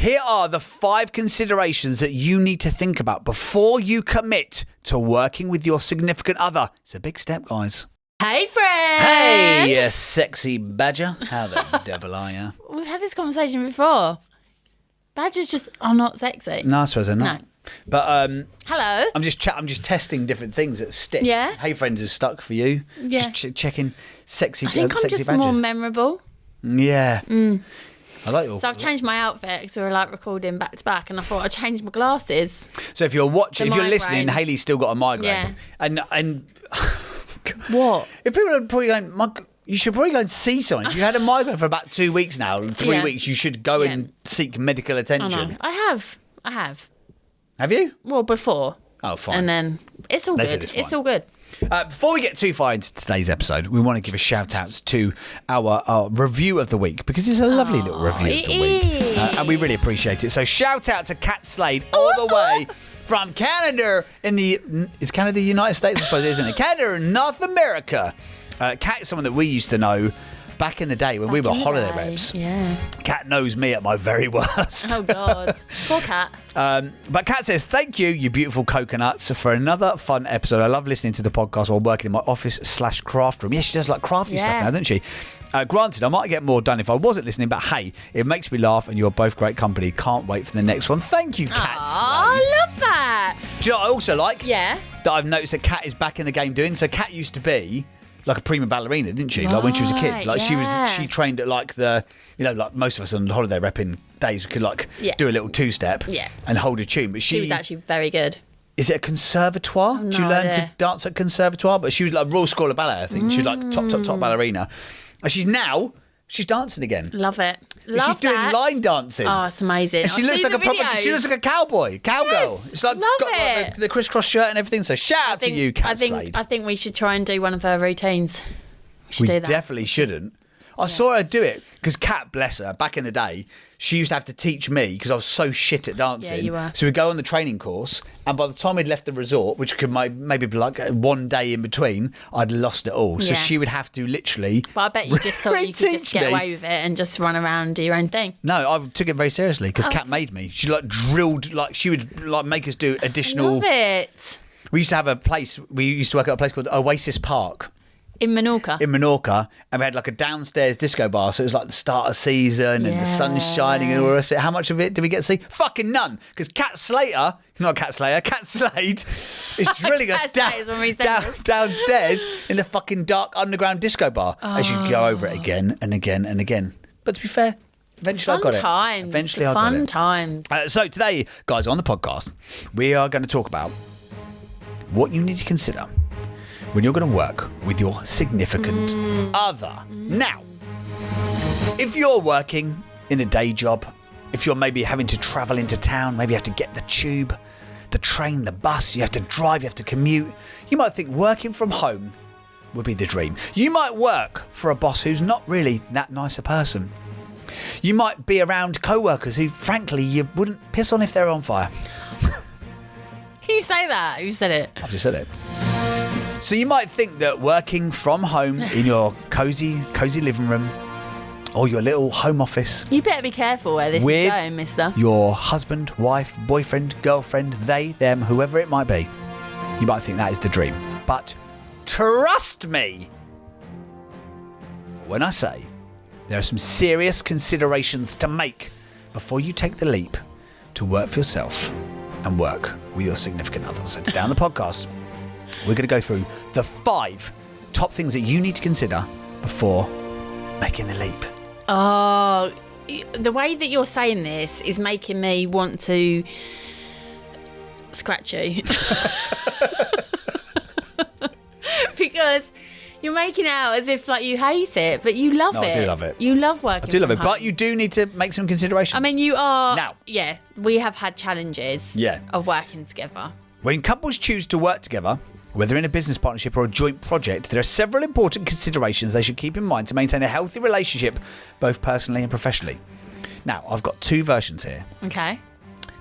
Here are the 5 considerations that you need to think about before you commit to working with your significant other. It's a big step, guys. Hey, friend. Hey, you sexy badger. How the devil are you? We've had this conversation before. Badgers just are not sexy. No, I suppose they're not. No. But Hello. I'm just testing different things that stick. Yeah. Hey, friends is stuck for you. Yeah. Just checking sexy. I think I'm sexy just badgers. more memorable. Yeah. I like your. So I've changed my outfit because we were like recording back to back, and I thought I'd change my glasses. So if you're watching, if you're listening, migraine. Haley's still got a migraine. Yeah. And What? if people are probably going, you should probably go and see someone. If you had a migraine for about 2 weeks now, 3 weeks, you should go and seek medical attention. I have. Have you? Well, before. Oh, fine. And then it's all They good. said it's fine. It's all good. Before we get too far into today's episode, we want to give a shout out to our review of the week, because it's a lovely little review of the week. And we really appreciate it. So shout out to Kat Slade all the way from Canada is Canada the United States? I suppose, isn't it? Canada in North America. Kat is someone that we used to know back in the day when we were holiday reps. Yeah. Kat knows me at my very worst. Oh, God. Poor Kat. But Kat says, thank you beautiful coconuts, for another fun episode. I love listening to the podcast while working in my office/craft room. Yeah, she does like crafty stuff now, doesn't she? Granted, I might get more done if I wasn't listening, but hey, it makes me laugh and you're both great company. Can't wait for the next one. Thank you, Kat Slade. I love that. Do you know what I also like? Yeah. That I've noticed that Kat is back in the game doing. So Kat used to be like a prima ballerina, didn't she? Like when she was a kid. Like she trained at like like most of us on holiday repping days could do a little two-step and hold a tune. But she was actually very good. Is it a conservatoire? No Do you learn idea. to dance at conservatoire? But she was like Royal School of Ballet, I think. She was like top ballerina. And she's dancing again. Love it. She's doing line dancing. Oh, it's amazing. And she looks like she looks like a cowgirl. Yes, It's like love got the crisscross shirt and everything. So shout out to you, Kat Slade. I think we should try and do one of her routines. We should do that. Definitely shouldn't. I saw her do it because Kat, bless her, back in the day, she used to have to teach me because I was so shit at dancing. Yeah, you were. So we'd go on the training course, and by the time we'd left the resort, which could maybe be like one day in between, I'd lost it all. So she would have to literally. But I bet you just thought you could just get me. away with it and just run around and do your own thing. No, I took it very seriously because Kat made me. She drilled, she would make us do additional. Love it. We used to have a place. We used to work at a place called Oasis Park. In Menorca. And we had like a downstairs disco bar, so it was like the start of season and the sun's shining and all the rest of it. How much of it did we get to see? Fucking none, because Kat Slade is drilling us downstairs in the fucking dark underground disco bar. And she'd go over it again and again and again. But to be fair, eventually I got it. Fun times. So today, guys, on the podcast, we are going to talk about what you need to consider when you're going to work with your significant other. Now, if you're working in a day job, if you're maybe having to travel into town, maybe you have to get the tube, the train, the bus, you have to drive, you have to commute, you might think working from home would be the dream. You might work for a boss who's not really that nice a person. You might be around co-workers who, frankly, you wouldn't piss on if they're on fire. Can you say that? Who said it? I've just said it. So you might think that working from home in your cozy living room or your little home office. You better be careful where this is going, mister. Your husband, wife, boyfriend, girlfriend, they, them, whoever it might be. You might think that is the dream. But trust me when I say there are some serious considerations to make before you take the leap to work for yourself and work with your significant other. So today on the podcast, we're going to go through the 5 top things that you need to consider before making the leap. Oh, the way that you're saying this is making me want to scratch you. Because you're making out as if you hate it, but you love it. I do love it. You love working. I do love it, home. but you do need to make some considerations. I mean, you are. Now. Yeah, we have had challenges of working together. When couples choose to work together, whether in a business partnership or a joint project, there are several important considerations they should keep in mind to maintain a healthy relationship, both personally and professionally. Now, I've got 2 versions here. Okay.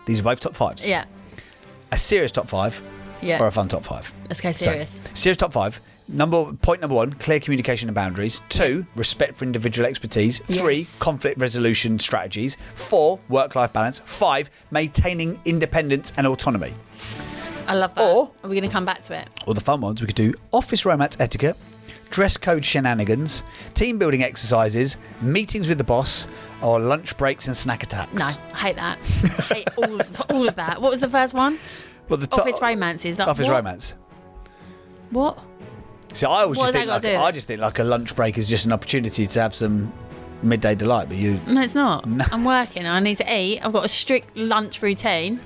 These are both top 5s. Yeah. A serious top 5 or a fun top 5. Let's go serious. So, serious top 5. Point number 1, clear communication and boundaries. 2, respect for individual expertise. 3, Yes. conflict resolution strategies. 4, work-life balance. 5, maintaining independence and autonomy. I love that. Or- Are we going to come back to it? Or the fun ones, we could do office romance etiquette, dress code shenanigans, team building exercises, meetings with the boss, or lunch breaks and snack attacks. No, I hate that. I hate all of that. What was the first one? Well, the Office romances. Like, office what? romance. What? So I always What just has think that got to do with I it? just think like a lunch break is just an opportunity to have some midday delight. But you, No, it's not. I'm working. I need to eat. I've got a strict lunch routine.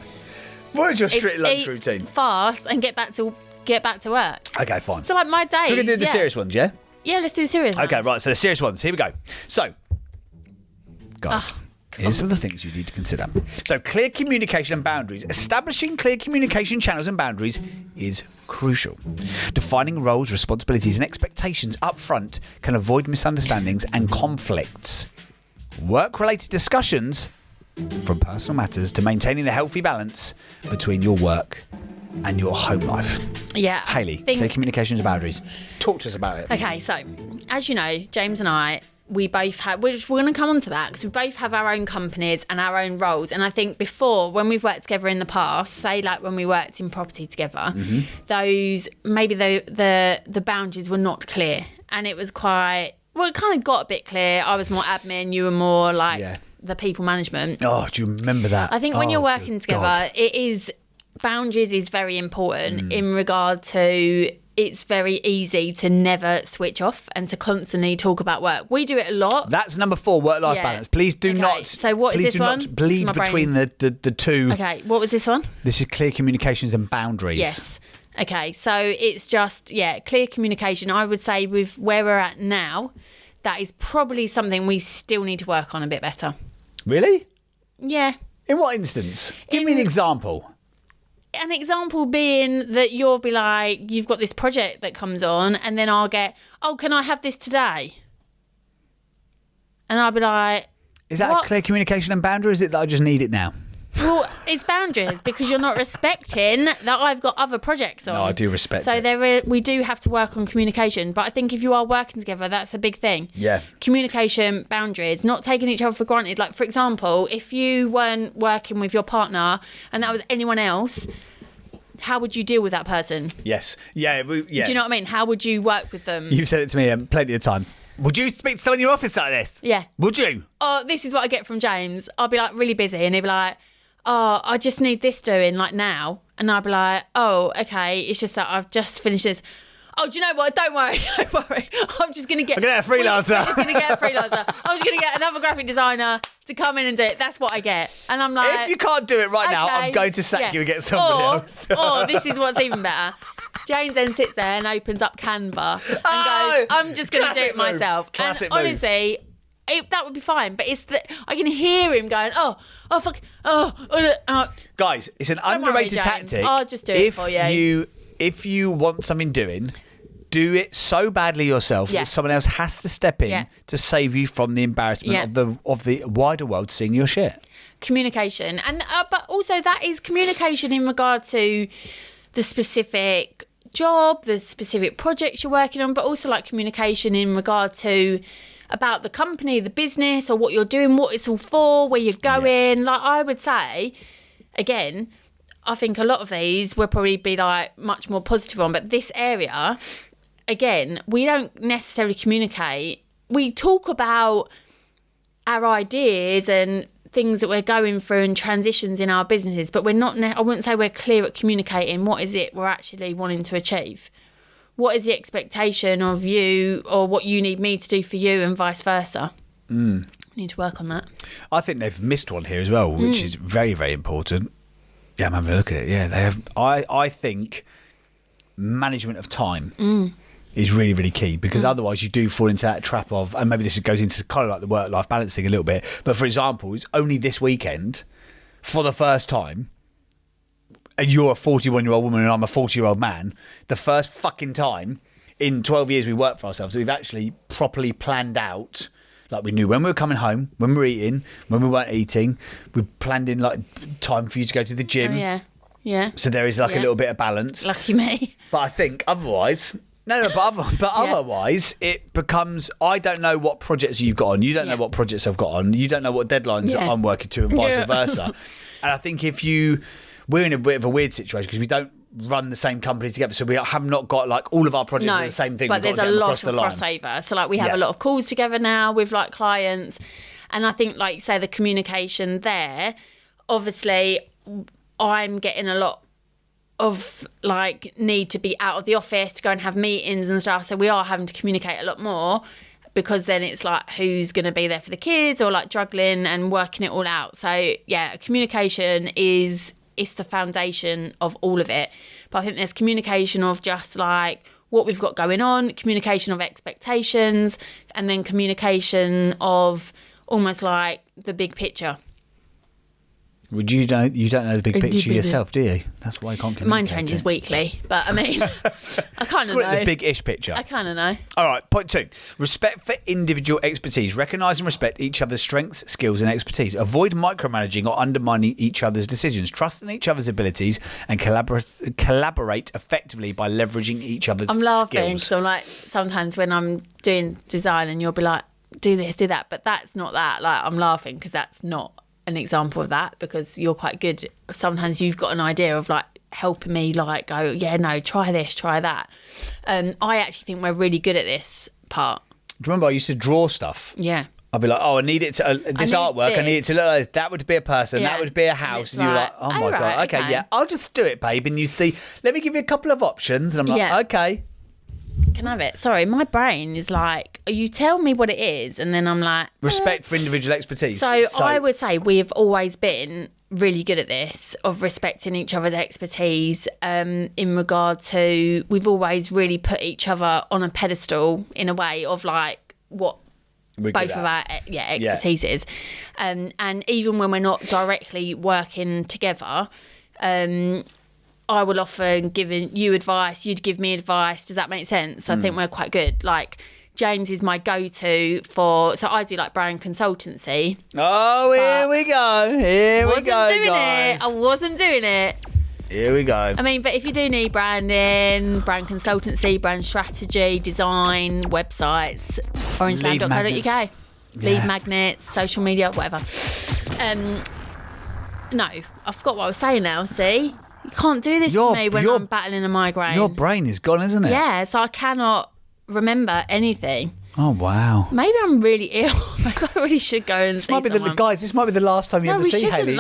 what is your It's strict lunch eat routine? Fast and get back to work. Okay, fine. So like my days. So we're gonna do the serious ones, yeah? Yeah, let's do the serious ones. Okay, right. So the serious ones. Here we go. So, guys, here's some of the things you need to consider. So, clear communication and boundaries. Establishing clear communication channels and boundaries is crucial. Defining roles, responsibilities, and expectations up front can avoid misunderstandings and conflicts. Work-related discussions, from personal matters to maintaining a healthy balance between your work and your home life. Yeah. Hayley, clear communications and boundaries. Talk to us about it. Okay, so as you know, James and I, we both have. We're going to come on to that because we both have our own companies and our own roles. And I think before, when we've worked together in the past, say like when we worked in property together, those maybe the boundaries were not clear, and it was quite. Well, it kind of got a bit clear. I was more admin, you were more like the people management. Oh, do you remember that? I think when you're working good together, God. it is boundaries is very important in regard to it's very easy to never switch off and to constantly talk about work. We do it a lot. That's number 4, work-life balance. Please do Okay, not. so what is please this do one? Not bleed My between the two. Okay, what was this one? This is clear communications and boundaries. Yes. Okay, so it's just, clear communication. I would say with where we're at now, that is probably something we still need to work on a bit better. Really? Yeah. In what instance? Give me an example. An example being that you'll be like, you've got this project that comes on, and then I'll get, oh, can I have this today? And I'll be like, Is that what? a clear communication and boundary? Or is it that I just need it now? Well, it's boundaries because you're not respecting that I've got other projects on. No, I do respect so it. We do have to work on communication. But I think if you are working together, that's a big thing. Yeah. Communication, boundaries, not taking each other for granted. Like, for example, if you weren't working with your partner and that was anyone else, how would you deal with that person? Yes. Yeah. Yeah. Do you know what I mean? How would you work with them? You've said it to me plenty of times. Would you speak to someone in your office like this? Yeah. Would you? Oh, this is what I get from James. I'll be like really busy and he'll be like, oh, I just need this doing like now. And I'll be like, oh, okay. It's just that I've just finished this. Oh, do you know what? Don't worry. I'm just going to get... I'm going to get a freelancer. I'm just going to get a freelancer. I'm just going to get another graphic designer to come in and do it. That's what I get. And I'm like... If you can't do it right now, I'm okay, going to sack you and get somebody else. Or this is what's even better. James then sits there and opens up Canva and goes, I'm just going to do it myself. Classic and move. honestly... that would be fine, but it's that I can hear him going, oh, fuck, Guys, it's an Don't worry, underrated James. tactic. I'll just do it for you. If you want something doing, do it so badly yourself that someone else has to step in to save you from the embarrassment of the wider world seeing your shit. Communication, and but also that is communication in regard to the specific job, the specific projects you're working on, but also like communication in regard to about the company, the business, or what you're doing, what it's all for, where you're going. Like I would say, again, I think a lot of these will probably be like much more positive on, but this area, again, we don't necessarily communicate. We talk about our ideas and things that we're going through and transitions in our businesses, but we're not, I wouldn't say we're clear at communicating what is it we're actually wanting to achieve. What is the expectation of you or what you need me to do for you and vice versa? We need to work on that. I think they've missed one here as well, which is very, very important. Yeah, I'm having a look at it. Yeah, they have. I think management of time is really, really key because otherwise you do fall into that trap of, and maybe this goes into kind of like the work-life balance thing a little bit, but for example, it's only this weekend for the first time, and you're a 41-year-old woman and I'm a 40-year-old man, the first fucking time in 12 years we worked for ourselves, we've actually properly planned out, like we knew when we were coming home, when we were eating, when we weren't eating, we planned in like time for you to go to the gym. Oh, yeah. So there is like a little bit of balance. Lucky me. But I think otherwise, No, but otherwise it becomes, I don't know what projects you've got on. You don't know what projects I've got on. You don't know what deadlines I'm working to, and vice versa. And I think we're in a bit of a weird situation because we don't run the same company together, so we have not got like all of our projects are the same thing. But there's a lot of crossover. So like we have a lot of calls together now with like clients, and I think like say the communication there, obviously I'm getting a lot of like need to be out of the office to go and have meetings and stuff, so we are having to communicate a lot more, because then it's like who's going to be there for the kids, or like juggling and working it all out. So yeah, communication is the foundation of all of it. But I think there's communication of just like what we've got going on, communication of expectations, and then communication of almost like the big picture. Would you don't know the big picture yourself, do you? That's why I can't communicate. Mine changes weekly, but I mean, I kind of know. The big-ish picture. I kind of know. All right, point 2. Respect for individual expertise. Recognise and respect each other's strengths, skills and expertise. Avoid micromanaging or undermining each other's decisions. Trust in each other's abilities and collaborate effectively by leveraging each other's skills. I'm laughing because I'm like, sometimes when I'm doing design and you'll be like, do this, do that, but that's not that. Like, I'm laughing because that's not an example of that, because you're quite good. Sometimes you've got an idea of like helping me like go, yeah, no, try this, try that. I actually think we're really good at this part. Do you remember I used to draw stuff? Yeah. I'd be like, oh, I need it to, this artwork, I need it to look like that would be a person, that would be a house. And you're like, oh my God, okay, yeah, I'll just do it, babe. And you see, let me give you a couple of options. And I'm like, okay. Can I have it? Sorry, my brain is like, you tell me what it is, and then I'm like... Respect for individual expertise. So I would say we've always been really good at this, of respecting each other's expertise, in regard to... We've always really put each other on a pedestal in a way of like what both of our expertise is. And even when we're not directly working together... I will often give you advice, you'd give me advice. Does that make sense? I think we're quite good. Like, James is my go-to for... So I do, like, brand consultancy. Oh, here we go. Here we go, guys. I wasn't doing it. Here we go. I mean, but if you do need branding, brand consultancy, brand strategy, design, websites, orangeland.co.uk, lead magnets, social media, whatever. No, I forgot what I was saying now, see? You can't do this to me when I'm battling a migraine. Your brain is gone, isn't it? Yeah, so I cannot remember anything. Oh, wow. Maybe I'm really ill. Maybe I really should go and see someone. Guys, this might be the last time you ever see Hayley.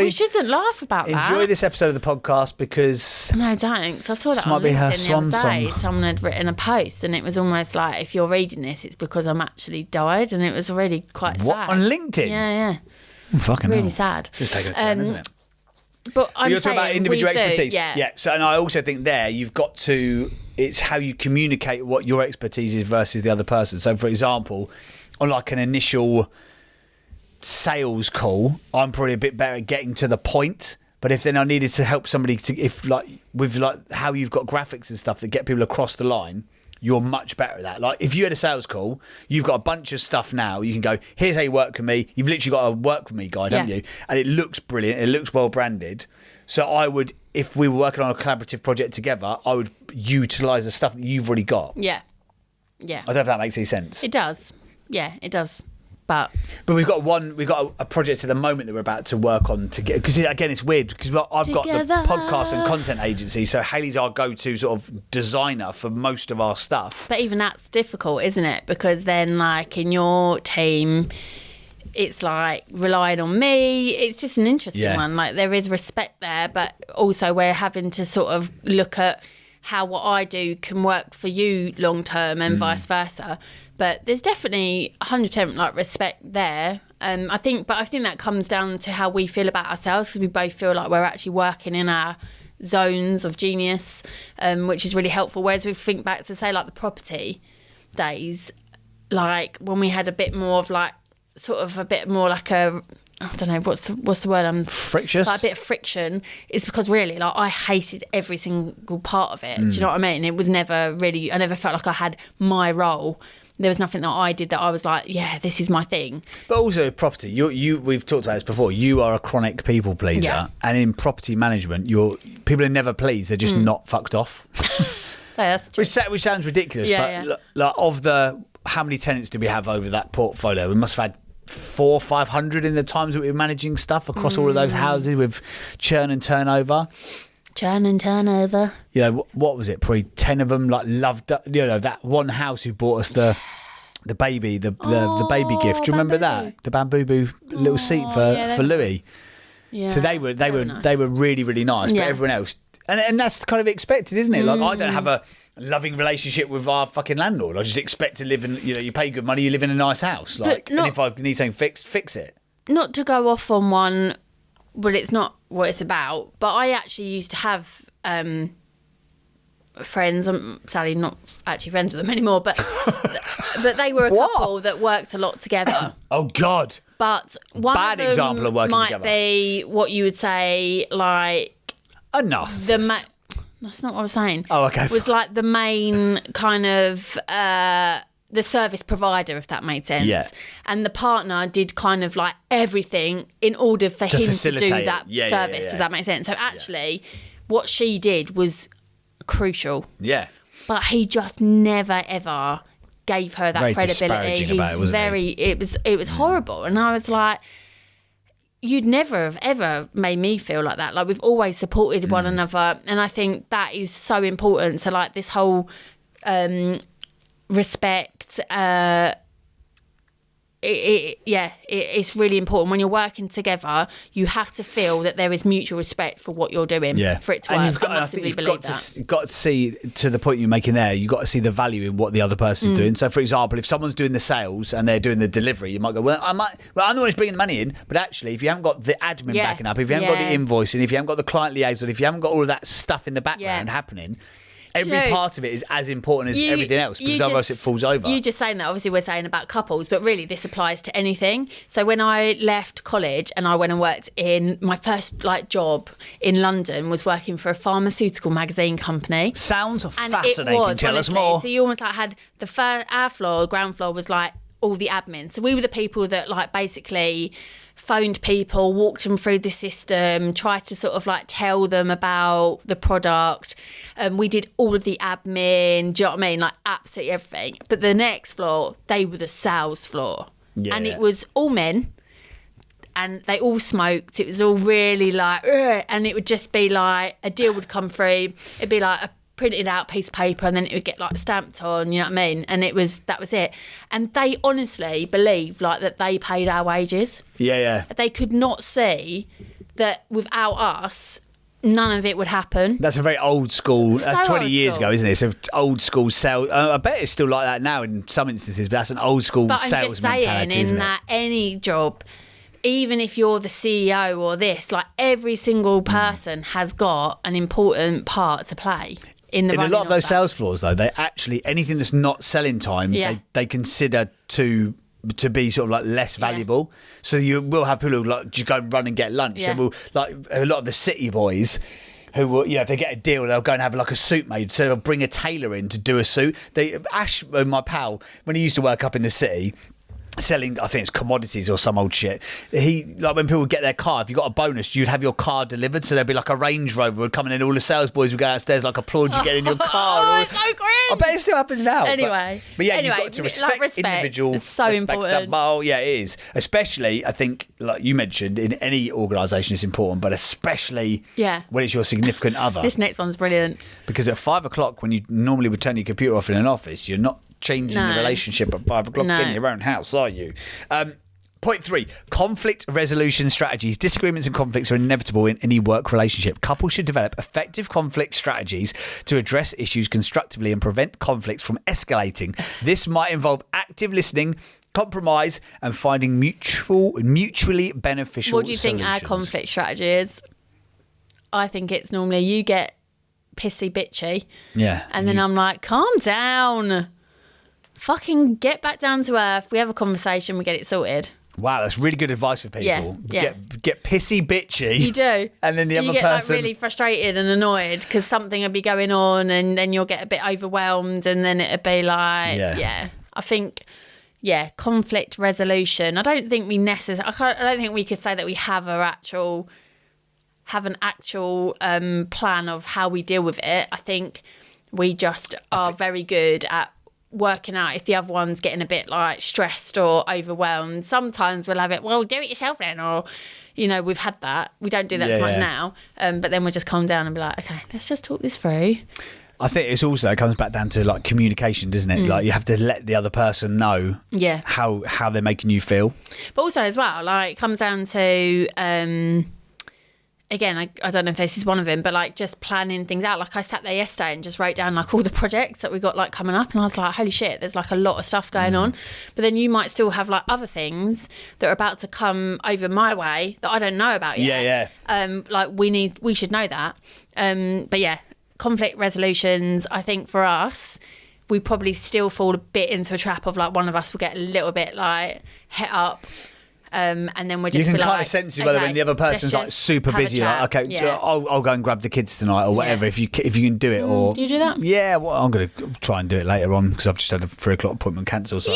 We shouldn't laugh about that. Enjoy this episode of the podcast, because... No, don't. Because I saw that on LinkedIn the other day. Someone had written a post, and it was almost like, if you're reading this, it's because I'm actually died. And it was really quite sad. What? On LinkedIn? Yeah. Fucking really hell. sad. It's just taking a turn, isn't it? But You're talking about individual expertise. Yeah. So, and I also think there you've got to, it's how you communicate what your expertise is versus the other person. So, for example, on like an initial sales call, I'm probably a bit better at getting to the point. But if then I needed to help somebody with how you've got graphics and stuff that get people across the line, you're much better at that. Like, if you had a sales call, you've got a bunch of stuff now. You can go, here's how you work with me. You've literally got a work with me guide, haven't you? And it looks brilliant. It looks well branded. So I would, if we were working on a collaborative project together, I would utilise the stuff that you've already got. Yeah. I don't know if that makes any sense. It does. Yeah, it does. But we've got a project at the moment that we're about to work on to get, because again it's weird because I've got the podcast and content agency, so Hayley's our go-to sort of designer for most of our stuff. But even that's difficult, isn't it? Because then like in your team, it's like relying on me. It's just an interesting one. Like there is respect there, but also we're having to sort of look at how what I do can work for you long term and vice versa. But there's definitely 100% like respect there. I think that comes down to how we feel about ourselves, because we both feel like we're actually working in our zones of genius, which is really helpful. Whereas we think back to say like the property days, like when we had a bit more of like sort of a bit more like a, I don't know what's the word, frictious, like a bit of friction, is because really like I hated every single part of it. Do you know what I mean? It was never really, I never felt like I had my role. There was nothing that I did that I was like, yeah, this is my thing. But also property, we've talked about this before. You are a chronic people pleaser, and in property management, people are never pleased. They're just not fucked off. that's true. Which sounds ridiculous, Yeah, but like of the how many tenants do we have over that portfolio? We must have had 400 or 500 in the times that we were managing stuff across all of those houses with churn and turnover. Churn and turnover. You know, what was it? Probably 10 of them like loved, you know, that one house who bought us the baby, the baby gift. Do you remember that? The bamboo little seat for Louis. Nice. Yeah, So they were nice. they were really, really nice, but everyone else, and that's kind of expected, isn't it? Like I don't have a loving relationship with our fucking landlord. I just expect to live in, you know, you pay good money, you live in a nice house. Like, and if I need something fixed, fix it. Not to go off on one, but it's not what it's about. But I actually used to have friends. I'm sadly not actually friends with them anymore, but they were a couple that worked a lot together. Oh God. But one Bad of them example of working might together. be what you would say like A narcissist. That's not what I was saying. Oh, okay. Was like the main kind of the service provider, if that made sense. Yeah. And the partner did kind of like everything in order for him to do facilitate that it. service. Yeah. Does that make sense? So actually, what she did was crucial. Yeah. But he just never ever gave her that Very credibility. disparaging about it, wasn't he? It was horrible, and I was like, you'd never have ever made me feel like that. Like we've always supported one another, and I think that is so important. So like this whole respect. It's really important when you're working together. You have to feel that there is mutual respect for what you're doing for it to work. And you've got, I massively believe that. You've got to see, to the point you're making there, you've got to see the value in what the other person's doing. So, for example, if someone's doing the sales and they're doing the delivery, you might go, I'm the one who's bringing the money in, but actually, if you haven't got the admin backing up, if you haven't got the invoicing, if you haven't got the client liaison, if you haven't got all of that stuff in the background happening, every part of it is as important as everything else, because otherwise it falls over. You just saying that, obviously we're saying about couples, but really this applies to anything. So when I left college and I went and worked in my first job in London was working for a pharmaceutical magazine company. Sounds And fascinating. It was, Tell honestly. us more. So you almost had our floor, ground floor was like all the admin. So we were the people that basically phoned people, walked them through the system, tried to sort of tell them about the product. We did all of the admin, do you know what I mean? Absolutely everything. But the next floor, they were the sales floor. Yeah. And it was all men. And they all smoked. It was all really ugh. And it would just be a deal would come through. It'd be a printed out piece of paper, and then it would get stamped on, you know what I mean? And that was it. And they honestly believed that they paid our wages. Yeah. They could not see that without us, none of it would happen. That's a very old school. That's 20 old years school. ago, isn't it? It's an old school sales. I bet it's still like that now in some instances, but that's an old school But I'm sales just saying, mentality, isn't in it? that any job, even if you're the CEO or this, every single person has got an important part to play. In a lot of those that. sales floors, though, they actually, anything that's not selling time, they consider to be sort of less valuable. So you will have people who just go and run and get lunch. Yeah. So a lot of the city boys who will, if they get a deal, they'll go and have a suit made. So they'll bring a tailor in to do a suit. Ash, my pal, when he used to work up in the city, selling, I think it's commodities or some old shit. He when people would get their car, if you got a bonus, you'd have your car delivered. So there'd be a Range Rover would come in, and all the sales boys would go downstairs applaud you getting your car. Oh, it's so cringe. I bet it still happens now. Anyway, but you've got to respect individual. It's so important. Oh yeah, it is. Especially, I think, like you mentioned, in any organisation, it's important, but especially when it's your significant other. This next one's brilliant. Because at 5 o'clock, when you normally would turn your computer off in an office, you're not changing the relationship at 5 o'clock in your own house, are you? Point 3, conflict resolution strategies. Disagreements and conflicts are inevitable in any work relationship. Couples should develop effective conflict strategies to address issues constructively and prevent conflicts from escalating. This might involve active listening, compromise, and finding mutually beneficial solutions. What do you think our conflict strategy is? I think it's normally you get pissy bitchy. Yeah. And then I'm like, calm down. Fucking get back down to earth. We have a conversation, we get it sorted. Wow, that's really good advice for people. Yeah. Get pissy bitchy. You do. And then the other you get person really frustrated and annoyed because something will be going on, and then you'll get a bit overwhelmed, and then it'll be I think conflict resolution. I don't think we I don't think we could say that we have an actual plan of how we deal with it. I think We just are very good at working out if the other one's getting a bit like stressed or overwhelmed. Sometimes we'll have it, well, do it yourself then, or we've had that. We don't do that so much now, but then we'll just calm down and be like, okay, let's just talk this through. I think it comes back down to like communication, doesn't it? Like you have to let the other person know how they're making you feel. But also as well, like it comes down to again, I don't know if this is one of them, but like just planning things out. Like I sat there yesterday and just wrote down like all the projects that we got like coming up, and I was like, holy shit, there's like a lot of stuff going on. But then you might still have like other things that are about to come over my way that I don't know about yet. Like we should know that. But yeah, conflict resolutions, I think for us, we probably still fall a bit into a trap of like one of us will get a little bit like het up. And then we're just you can kind of sense it whether when the other person's like super busy, like, okay, I'll go and grab the kids tonight or whatever, if you can do it. Or do you do that? Yeah, well, I'm going to try and do it later on because I've just had a 3:00 appointment cancelled. So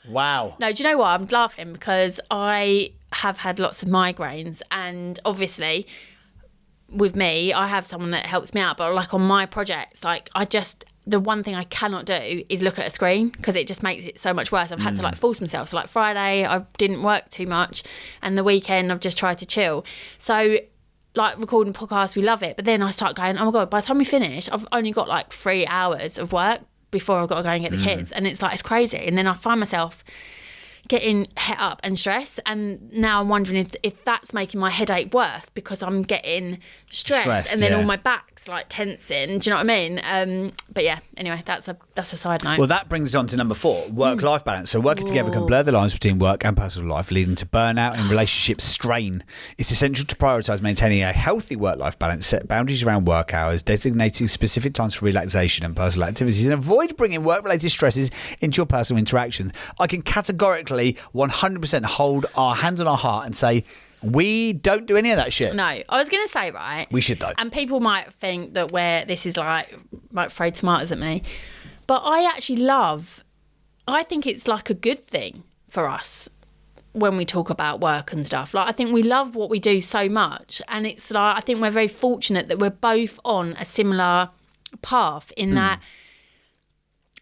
wow. No, do you know what? I'm laughing because I have had lots of migraines, and obviously with me, I have someone that helps me out, but like on my projects, like the one thing I cannot do is look at a screen because it just makes it so much worse. I've had to like force myself. So like Friday, I didn't work too much, and the weekend I've just tried to chill. So like recording podcasts, we love it. But then I start going, oh my God, by the time we finish, I've only got like 3 hours of work before I've got to go and get the kids. And it's like, it's crazy. And then I find myself getting het up and stressed, and now I'm wondering if that's making my headache worse because I'm getting stressed and then all my back's like tensing. Do you know what I mean? But yeah, anyway, that's a side note. Well, that brings us on to number 4, work-life balance. So working together can blur the lines between work and personal life, leading to burnout and relationship strain. It's essential to prioritise maintaining a healthy work-life balance, set boundaries around work hours, designating specific times for relaxation and personal activities, and avoid bringing work-related stresses into your personal interactions. I can categorically 100% hold our hands on our heart and say we don't do any of that shit. No, I was going to say, right, we should though, and people might think that this is like might throw tomatoes at me, but I think it's like a good thing for us when we talk about work and stuff. Like I think we love what we do so much, and it's like I think we're very fortunate that we're both on a similar path in that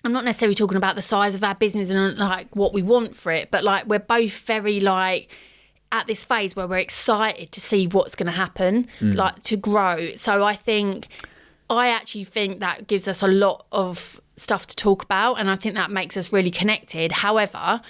I'm not necessarily talking about the size of our business and like what we want for it, but like we're both very like at this phase where we're excited to see what's going to happen, like to grow. So I actually think that gives us a lot of stuff to talk about, and I think that makes us really connected. However,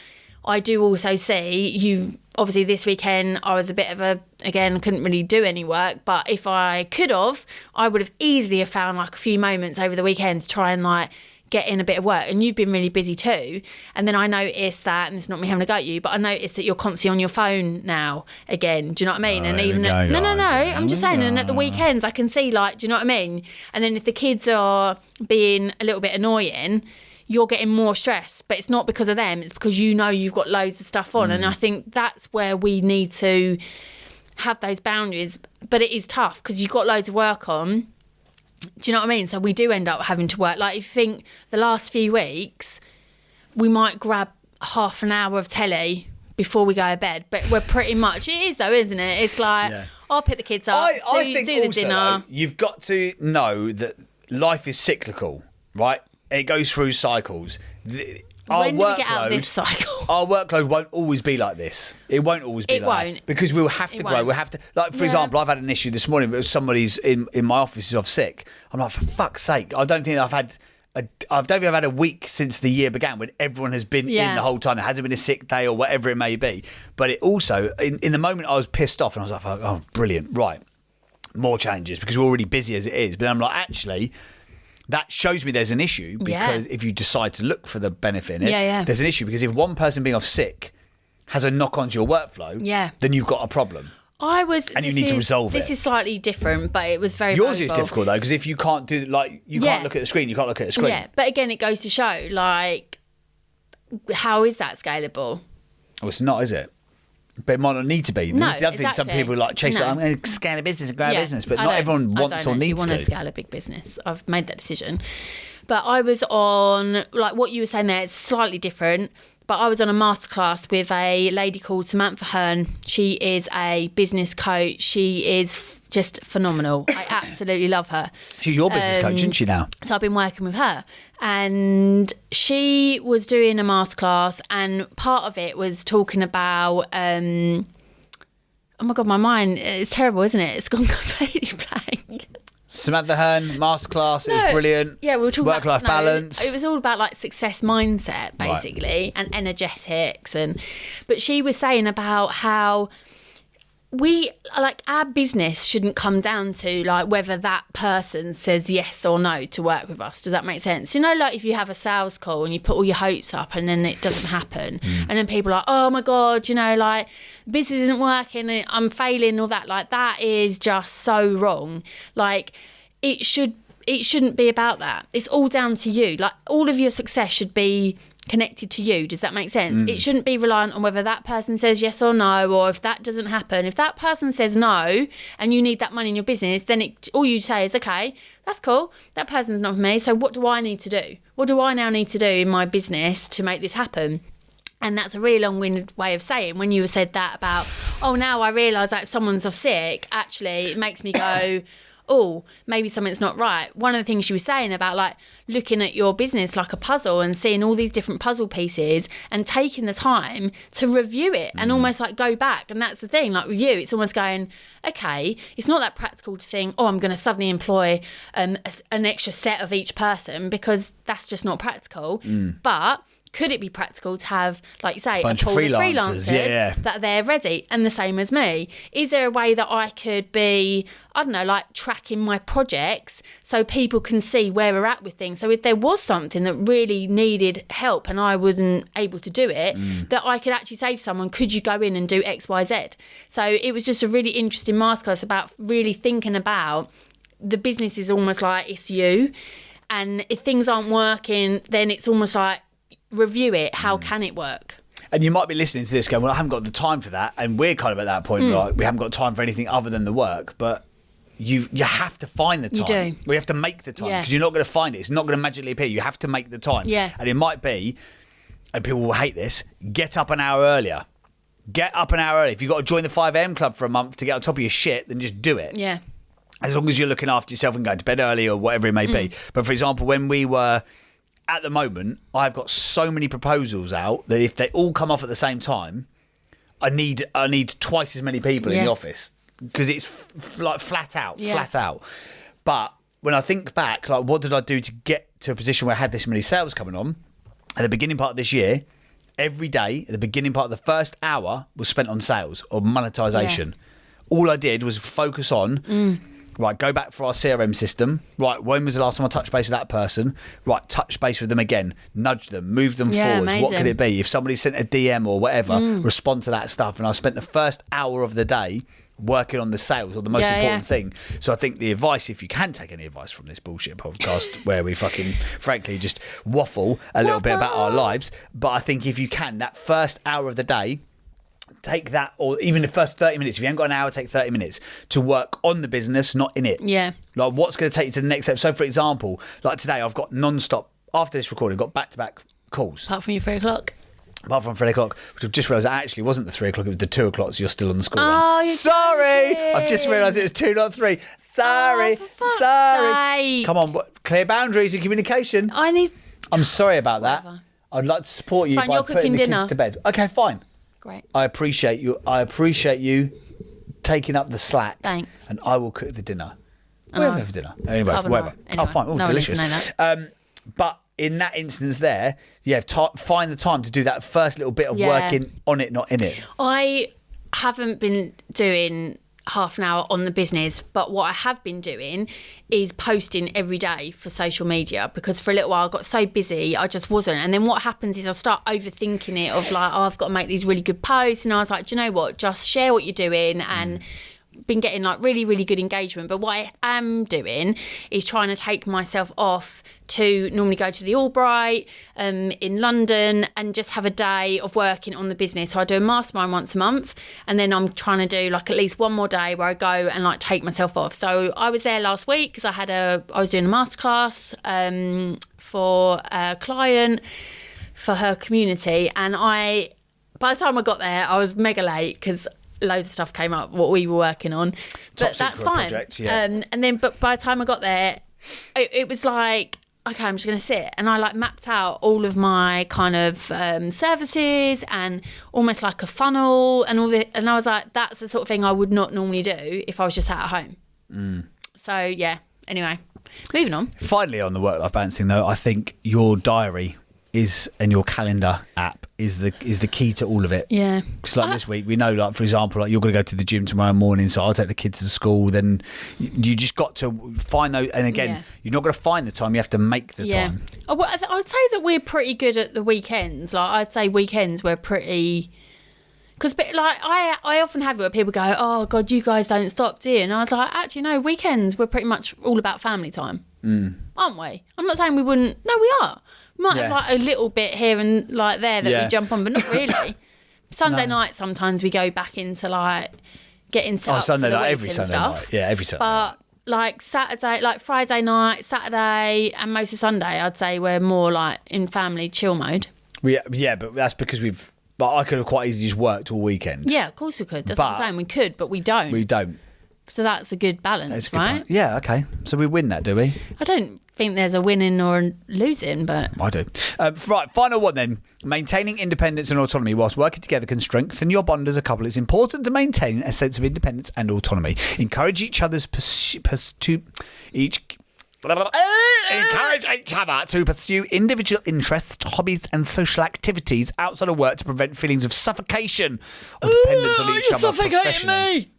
I do also see obviously this weekend I was a bit of couldn't really do any work, but if I could have, I would have easily have found like a few moments over the weekend to try and like get in a bit of work. And you've been really busy too, and then I noticed that, and it's not me having a go at you, but I noticed that you're constantly on your phone now again. Do you know what I mean? And even I'm just saying, and at the weekends I can see like, do you know what I mean? And then if the kids are being a little bit annoying, you're getting more stress, but it's not because of them, it's because you've got loads of stuff on. And I think that's where we need to have those boundaries, but it is tough because you've got loads of work on. Do you know what I mean? So we do end up having to work. Like, if you think the last few weeks, we might grab half an hour of telly before we go to bed. But we're pretty much, it is though, isn't it? It's like, I'll pick the kids up, I think do the also, dinner. Though, you've got to know that life is cyclical, right? It goes through cycles. When do we get out of this cycle? Our workload won't always be like this. It won't always be like that. Because we'll have to grow. We'll have to, like, for example, I've had an issue this morning, but somebody's in my office is off sick. I'm like, for fuck's sake, I don't think I've had a week since the year began when everyone has been in the whole time. There hasn't been a sick day or whatever it may be. But it also, in the moment I was pissed off and I was like, oh, brilliant, right, more changes because we're already busy as it is. But I'm like, actually, that shows me there's an issue because if you decide to look for the benefit in it, there's an issue because if one person being off sick has a knock on to your workflow, then you've got a problem. You need to resolve it. This is slightly different, but it was very Yours is difficult though, because if you can't do, like, you can't look at the screen, you can't look at the screen. Yeah, but again, it goes to show, like, how is that scalable? Well, it's not, is it? But it might not need to be. No, the other thing, some people like chase it. I'm going to scale a business and grow a business, but not everyone wants or needs to. I want to scale a big business. I've made that decision. But I was on, like what you were saying there, it's slightly different, But I was on a masterclass with a lady called Samantha Hearn. She is a business coach. She is just phenomenal. I absolutely love her. She's your business coach, isn't she now? So I've been working with her. And she was doing a masterclass, and part of it was talking about... oh my God, my mind, it's terrible, isn't it? It's gone completely blank. Samantha Hearn, masterclass, it was brilliant. Yeah, we were talking work-life balance. It was all about like success mindset, basically, and energetics. But she was saying about how our business shouldn't come down to like whether that person says yes or no to work with us. Does that make sense? You know, like if you have a sales call and you put all your hopes up and then it doesn't happen, and then people are like, oh my God, you know, like business isn't working, I'm failing, all that. Like that is just so wrong. Like it shouldn't be about that. It's all down to you. Like all of your success should be connected to you. Does that make sense? It shouldn't be reliant on whether that person says yes or no, or if that doesn't happen. If that person says no and you need that money in your business, then all you say is, okay, that's cool, that person's not for me, so what do I need to do? What do I now need to do in my business to make this happen? And that's a really long-winded way of saying, when you said that about, oh, now I realise that if someone's off sick, actually it makes me go, oh, maybe something's not right. One of the things she was saying about like looking at your business like a puzzle and seeing all these different puzzle pieces and taking the time to review it and almost like go back. And that's the thing, like with you, it's almost going, okay, it's not that practical to think, oh, I'm going to suddenly employ an extra set of each person, because that's just not practical. But could it be practical to have, like you say, a pool of freelancers that they're ready? And the same as me. Is there a way that I could be, I don't know, like tracking my projects so people can see where we're at with things? So if there was something that really needed help and I wasn't able to do it, that I could actually say to someone, could you go in and do X, Y, Z? So it was just a really interesting masterclass about really thinking about the business is almost like it's you. And if things aren't working, then it's almost like, review it. How can it work? And you might be listening to this going, well, I haven't got the time for that. And we're kind of at that point, right? We haven't got time for anything other than the work. But you have to find the time. You do. We have to make the time, because you're not going to find it. It's not going to magically appear. You have to make the time. Yeah. And it might be, and people will hate this, get up an hour earlier. Get up an hour early. If you've got to join the 5 a.m. club for a month to get on top of your shit, then just do it. Yeah. As long as you're looking after yourself and going to bed early or whatever it may be. But for example, when we were... At the moment, I've got so many proposals out that if they all come off at the same time, I need twice as many people in the office, because it's like flat out. But when I think back, like what did I do to get to a position where I had this many sales coming on? At the beginning part of this year, every day, at the beginning part of the first hour was spent on sales or monetization. Yeah. All I did was focus on... Right, go back for our CRM system. Right, when was the last time I touched base with that person? Right, touch base with them again. Nudge them, move them forwards. Amazing. What could it be? If somebody sent a DM or whatever, respond to that stuff. And I spent the first hour of the day working on the sales, or the most important thing. So I think the advice, if you can take any advice from this bullshit podcast where we fucking, frankly, just waffle a little bit about our lives. But I think if you can, that first hour of the day, take that, or even the first 30 minutes. If you haven't got an hour, take 30 minutes to work on the business, not in it. Yeah. Like what's going to take you to the next step. So for example, like today, I've got non-stop, after this recording, I've got back-to-back calls. Apart from your 3 o'clock. Apart from 3 o'clock, which I've just realised it actually wasn't the 3 o'clock, it was the 2 o'clock, so you're still on the school run. Sorry! Joking. I've just realised it was 2, not 3. Sorry. Sorry. Come on, clear boundaries in communication. I'm sorry about that. I'd like to support you by putting the kids to bed. Okay, fine. Great. I appreciate you taking up the slack. Thanks. And I will cook the dinner. We'll have dinner. Anyway, whatever. Anyway. Oh, fine. Oh, no, delicious. But in that instance there, find the time to do that first little bit of working on it, not in it. I haven't been doing half an hour on the business, but what I have been doing is posting every day for social media, because for a little while I got so busy I just wasn't. And then what happens is I start overthinking it, of like, oh, I've got to make these really good posts, and I was like, do you know what, just share what you're doing. And been getting like really, really good engagement. But what I am doing is trying to take myself off to normally go to the Albright in London and just have a day of working on the business. So I do a mastermind once a month, and then I'm trying to do like at least one more day where I go and like take myself off. So I was there last week because I was doing a masterclass for a client for her community. And by the time I got there, I was mega late because loads of stuff came up, what we were working on. But that's fine. Project, yeah. But by the time I got there, it was like, okay, I'm just going to sit. And I like mapped out all of my kind of services and almost like a funnel and all that. And I was like, that's the sort of thing I would not normally do if I was just sat at home. So yeah, anyway, moving on. Finally, on the work-life balancing though, I think your diary and your calendar app is the key to all of it. Yeah. Because like this week, we know, like for example, like you're going to go to the gym tomorrow morning, so I'll take the kids to school. Then you just got to find those. And again, you're not going to find the time; you have to make the time. I would say that we're pretty good at the weekends. Like I'd say weekends we're pretty. Because like I often have it where people go, "Oh God, you guys don't stop, do you?" And I was like, actually, no. Weekends we're pretty much all about family time, aren't we? I'm not saying we wouldn't. No, we are. We might have like a little bit here and like there that we jump on, but not really. Sunday night sometimes we go back into like getting set up Sunday for the night, week every and Sunday stuff. night. Yeah, every Sunday. But like Saturday, like Friday night, Saturday, and most of Sunday, I'd say we're more like in family chill mode. Yeah, but that's because But I could have quite easily just worked all weekend. Yeah, of course we could. That's what I'm saying. We could, but we don't. We don't. So that's a good balance, right? Yeah, okay. So we win that, do we? I don't think there's a winning or a losing, but... I do. Right, final one then. Maintaining independence and autonomy whilst working together can strengthen your bond as a couple. It's important to maintain a sense of independence and autonomy. Encourage each other's Encourage each other to pursue individual interests, hobbies and social activities outside of work to prevent feelings of suffocation or dependence on each other professionally.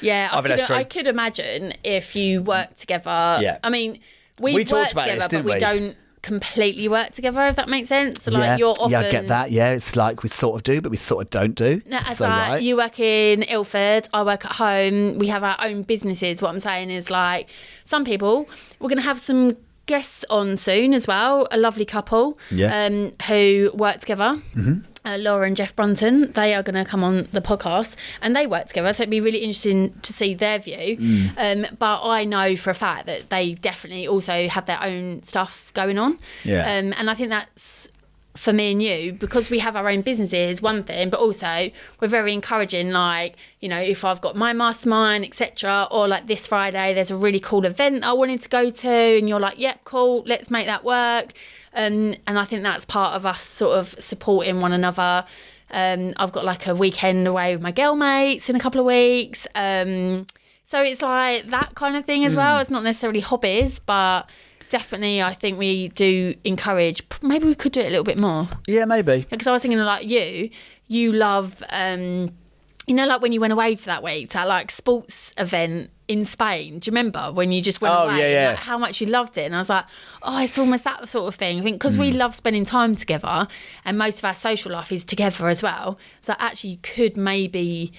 Yeah, I could imagine if you work together. Yeah. I mean, we work talked about together, this, didn't but we don't completely work together, if that makes sense. So, like, you're often... Yeah, I get that. Yeah, it's like we sort of do, but we sort of don't do. No, it's like you work in Ilford, I work at home. We have our own businesses. What I'm saying is, like, some people, we're going to have some guests on soon as well, a lovely couple who work together. Mm-hmm. Laura and Jeff Brunton, they are going to come on the podcast and they work together, so it'd be really interesting to see their view. But I know for a fact that they definitely also have their own stuff going on. And I think that's, for me and you, because we have our own businesses, one thing, but also we're very encouraging, like, you know, if I've got my mastermind, etc., or like this Friday there's a really cool event I wanted to go to and you're like, yep, cool, let's make that work. And I think that's part of us sort of supporting one another. I've got like a weekend away with my girl mates in a couple of weeks. So it's like that kind of thing as well. It's not necessarily hobbies, but definitely I think we do encourage. Maybe we could do it a little bit more. Yeah, maybe. Because I was thinking like you love, you know, like when you went away for that week, that like sports event in Spain. Do you remember when you just went away? Yeah. And, like, how much you loved it. And I was like, oh, it's almost that sort of thing. I think because we love spending time together and most of our social life is together as well. So actually you could maybe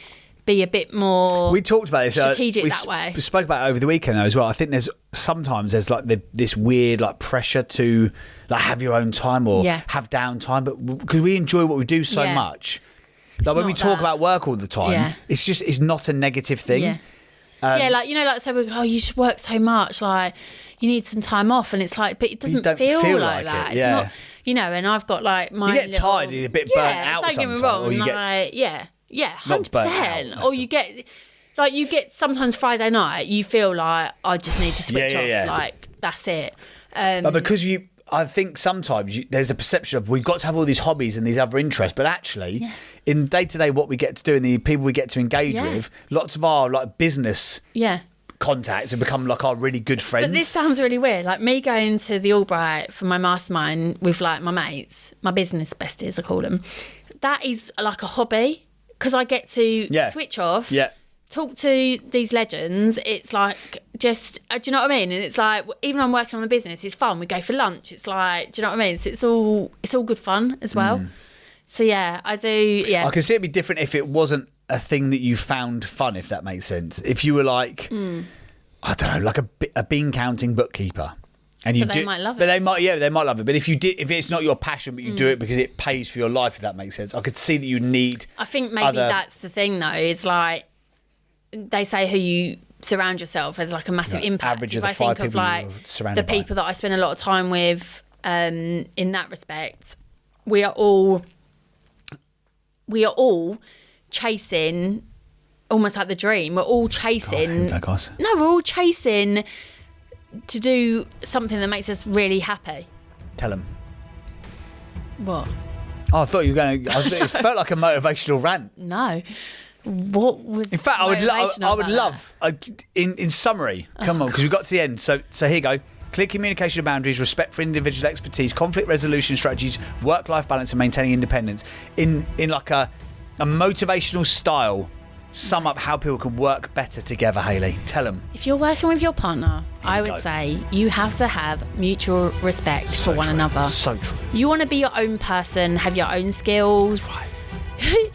be a bit more we talked about this strategic that way. We spoke about it over the weekend though as well. I think sometimes there's like this weird like pressure to like have your own time or have downtime, but because we enjoy what we do so much, like when we talk about work all the time, it's not a negative thing. Like, you know, like, so we go, oh, you should work so much, like, you need some time off. And it's like, but it doesn't feel like that. It's not, you know, and I've got like my You get tired, you're a bit burnt out sometimes. Don't get me wrong. Or you like, 100%. Or you get sometimes Friday night, you feel like, I just need to switch off. Like, that's it. But because I think sometimes there's a perception of we've got to have all these hobbies and these other interests, but actually in day-to-day what we get to do and the people we get to engage with, lots of our like business contacts have become like our really good friends. But this sounds really weird, like me going to the Albright for my mastermind with like my mates, my business besties I call them, that is like a hobby because I get to switch off, talk to these legends. It's like just, do you know what I mean? And it's like, even when I'm working on the business, it's fun. We go for lunch. It's like, do you know what I mean? So it's all good fun as well. So yeah, I do. Yeah, I can see it'd be different if it wasn't a thing that you found fun, if that makes sense. If you were like, I don't know, like a bean counting bookkeeper. And they might love it. But they might love it. But if it's not your passion, but you do it because it pays for your life, if that makes sense, I could see that you need. I think maybe that's the thing though. Is like they say who you surround yourself has like a massive impact. Average of the 5 people like you're surrounded the people that I spend a lot of time with, in that respect, we are all chasing almost like the dream. We're all chasing. No, we're all chasing to do something that makes us really happy. Tell them. What? Oh, I thought you were going to... It felt like a motivational rant. No. What was... In fact, I would love... In summary, come on, because we got to the end. So here you go. Clear communication boundaries, respect for individual expertise, conflict resolution strategies, work-life balance, and maintaining independence. In like a motivational style, sum up how people can work better together, Hayley. Tell them. If you're working with your partner, I would say you have to have mutual respect for one another. So true. You want to be your own person, have your own skills,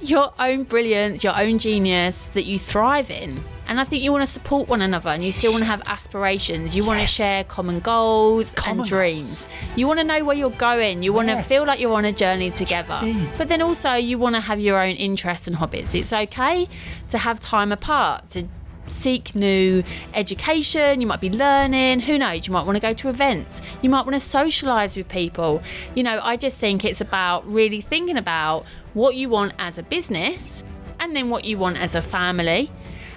your own brilliance, your own genius that you thrive in. And I think you want to support one another, and you still want to have aspirations. You want to share common goals and dreams. You want to know where you're going. You want to feel like you're on a journey together. But then also you want to have your own interests and hobbies. It's okay to have time apart, to seek new education. You might be learning. Who knows? You might want to go to events. You might want to socialise with people. You know, I just think it's about really thinking about what you want as a business and then what you want as a family.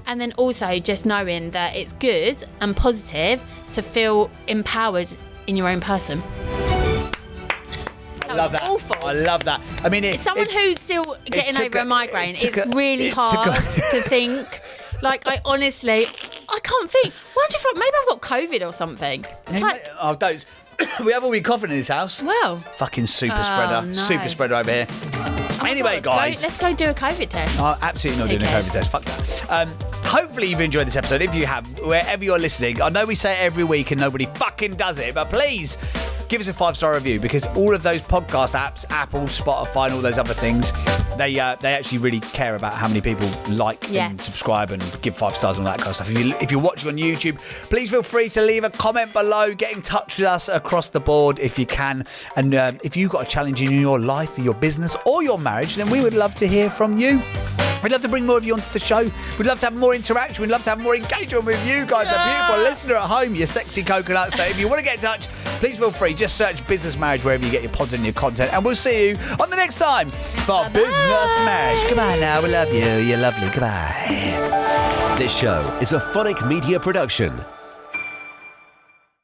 And then also just knowing that it's good and positive to feel empowered in your own person. I love that. Awful. I love that. I mean, it's someone who's still getting over a migraine. It's really hard to think. Like, I honestly, I can't think. Wonder if maybe I've got COVID or something. It's like, oh, don't. We have all been coughing in this house. Well. Fucking super spreader. No. Super spreader over here. Anyway, guys. Let's go do a COVID test. Oh, absolutely not doing a COVID test. Fuck that. Hopefully you've enjoyed this episode. If you have, wherever you're listening, I know we say it every week and nobody fucking does it, but please give us a 5-star review, because all of those podcast apps, Apple, Spotify, and all those other things, they actually really care about how many people like and subscribe and give 5 stars and all that kind of stuff. If you're watching on YouTube, please feel free to leave a comment below. Get in touch with us across the board if you can. And if you've got a challenge in your life, your business, or your marriage, then we would love to hear from you. We'd love to bring more of you onto the show. We'd love to have more interaction. We'd love to have more engagement with you guys, the beautiful listener at home, you sexy coconuts. So if you want to get in touch, please feel free. Just search Business Marriage wherever you get your pods and your content. And we'll see you on the next time for Bye-bye. Business Marriage. Goodbye now. We love you. You're lovely. Goodbye. This show is a Phonic Media production.